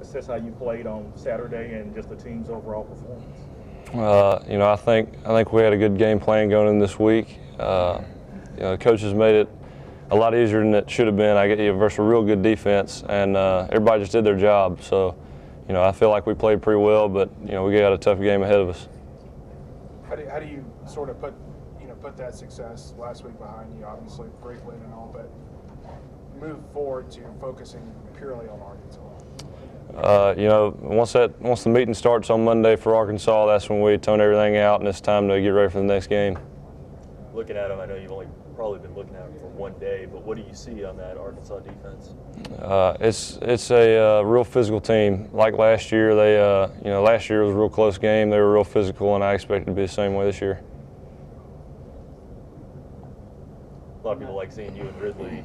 assess how you played on Saturday and just the team's overall performance? I think we had a good game plan going in this week. The coaches made it a lot easier than it should have been. I get versus a real good defense, and everybody just did their job. So, I feel like we played pretty well, but we got a tough game ahead of us. How do you sort of put that success last week behind you? Obviously, great win and all, but move forward to focusing purely on Arkansas. Once the meeting starts on Monday for Arkansas, that's when we tone everything out, and it's time to get ready for the next game. Looking at them, I know you've only probably been looking at them for one day, but what do you see on that Arkansas defense? It's a real physical team. Like last year, last year was a real close game. They were real physical, and I expect it to be the same way this year. A lot of people like seeing you and Ridley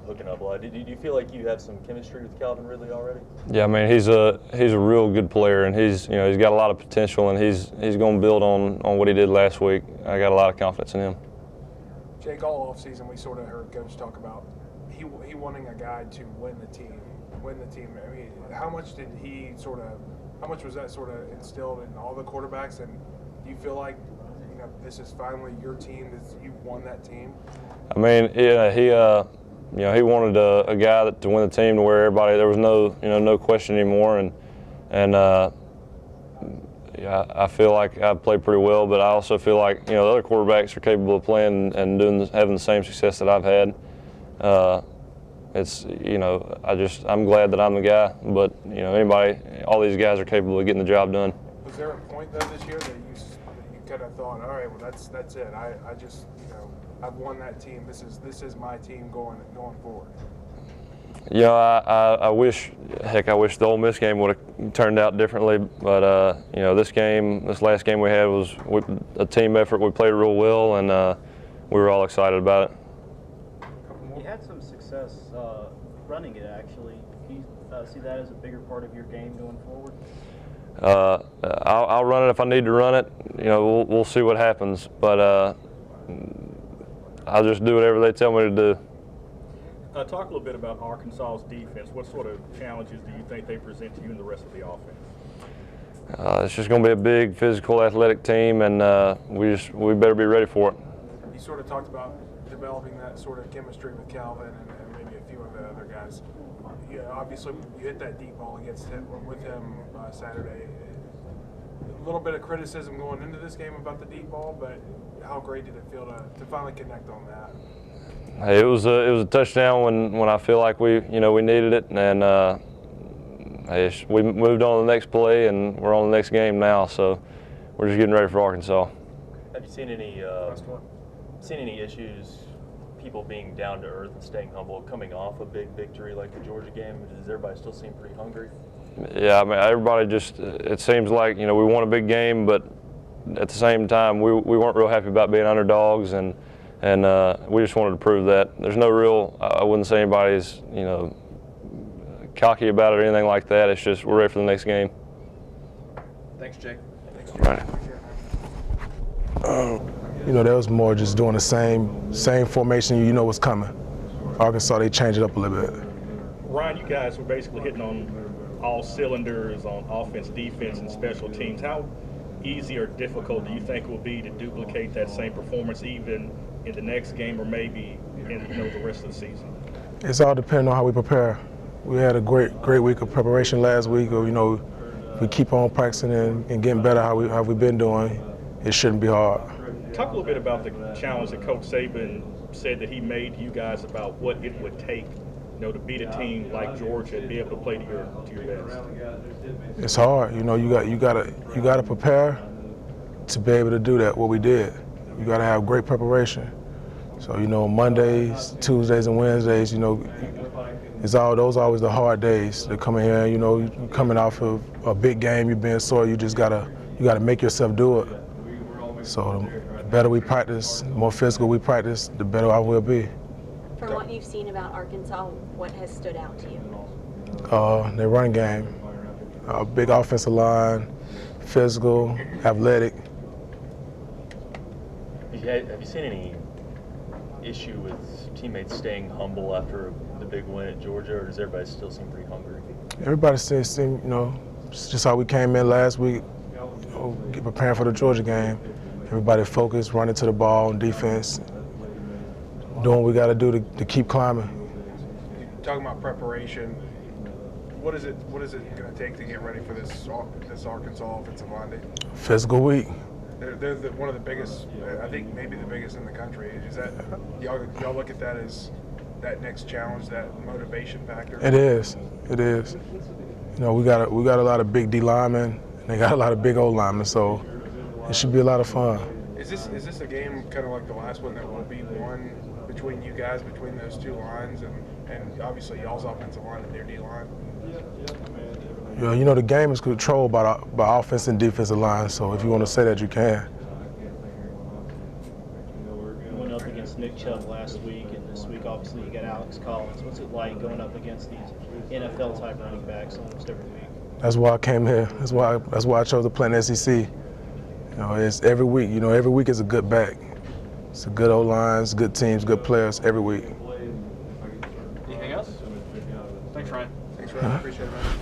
hooking up a lot. Do you feel like you have some chemistry with Calvin Ridley already? Yeah, I mean he's a real good player, and he's got a lot of potential, and he's going to build on what he did last week. I got a lot of confidence in him. Jake, all offseason we sort of heard Coach talk about he wanting a guy to win the team. I mean, how much was that sort of instilled in all the quarterbacks, and do you feel like this is finally your team, that you won that team? I mean, yeah, he wanted a guy to win the team to where there was no question anymore, and I feel like I played pretty well, but I also feel like the other quarterbacks are capable of playing and having the same success that I've had. I'm glad that I'm the guy, but all these guys are capable of getting the job done. Was there a point though this year that you kind of thought, all right, well that's it. I just I've won that team. This is my team going forward. I wish the Ole Miss game would have turned out differently, but this last game we had was a team effort. We played real well, and we were all excited about it. You had some success running it, actually. Do you see that as a bigger part of your game going forward? I'll run it if I need to run it. We'll see what happens, but I'll just do whatever they tell me to do. Talk a little bit about Arkansas's defense. What sort of challenges do you think they present to you and the rest of the offense? It's just going to be a big, physical, athletic team, and we better be ready for it. You sort of talked about developing that sort of chemistry with Calvin and maybe a few of the other guys. Obviously, you hit that deep ball with him Saturday. A little bit of criticism going into this game about the deep ball, but how great did it feel to finally connect on that? Hey, it was a touchdown when I feel like we needed it, and we moved on to the next play, and we're on the next game now. So we're just getting ready for Arkansas. Have you seen any issues? People being down to earth and staying humble, coming off a big victory like the Georgia game? Does everybody still seem pretty hungry? Yeah, I mean everybody it seems like we won a big game, but at the same time we weren't real happy about being underdogs, and we just wanted to prove that. There's no real, I wouldn't say anybody's cocky about it or anything like that. It's just we're ready for the next game. Thanks, Jake. Right. That was more just doing the same formation. You know what's coming. Arkansas, they changed it up a little bit. Ryan, you guys were basically hitting on all cylinders on offense, defense, and special teams. How easy or difficult do you think it will be to duplicate that same performance even in the next game or maybe in the rest of the season? It's all depending on how we prepare. We had a great week of preparation last week. If we keep on practicing and getting better how we've been doing, it shouldn't be hard. Talk a little bit about the challenge that Coach Saban said that he made you guys about what it would take, to beat a team like Georgia and be able to play to your best. It's hard. You gotta prepare to be able to do that. What we did, you gotta have great preparation. So Mondays, Tuesdays, and Wednesdays, those are always the hard days to come in here. You're coming off of a big game, you've been sore. You gotta make yourself do it. So the better we practice, the more physical we practice, the better I will be. From what you've seen about Arkansas, what has stood out to you? Their run game, big offensive line, physical, athletic. Have you seen any issue with teammates staying humble after the big win at Georgia, or does everybody still seem pretty hungry? Everybody seems, you know, it's just how we came in last week, you know, preparing for the Georgia game. Everybody focused, running to the ball on defense, doing what we got to do to keep climbing. Talking about preparation, what is it going to take to get ready for this Arkansas offensive line? Physical week. They're one of the biggest, I think maybe the biggest in the country. Is that y'all look at that as that next challenge, that motivation factor? It is. It is. You know, we got a lot of big D linemen, and they got a lot of big O linemen, so it should be a lot of fun. Is this a game kind of like the last one that will be won between you guys, between those two lines, and obviously y'all's offensive line and their D line? You know, the game is controlled by offense and defensive line, so if you want to say that, you can. You went up against Nick Chubb last week, and this week obviously you got Alex Collins. What's it like going up against these NFL-type running backs almost every week? That's why I came here. That's why I chose to play in the SEC. You know, it's every week. You know, every week is a good back. It's a good O-lines, good teams, good players every week. Anything else? Thanks, Ryan. Thanks, Ryan. Appreciate it, man.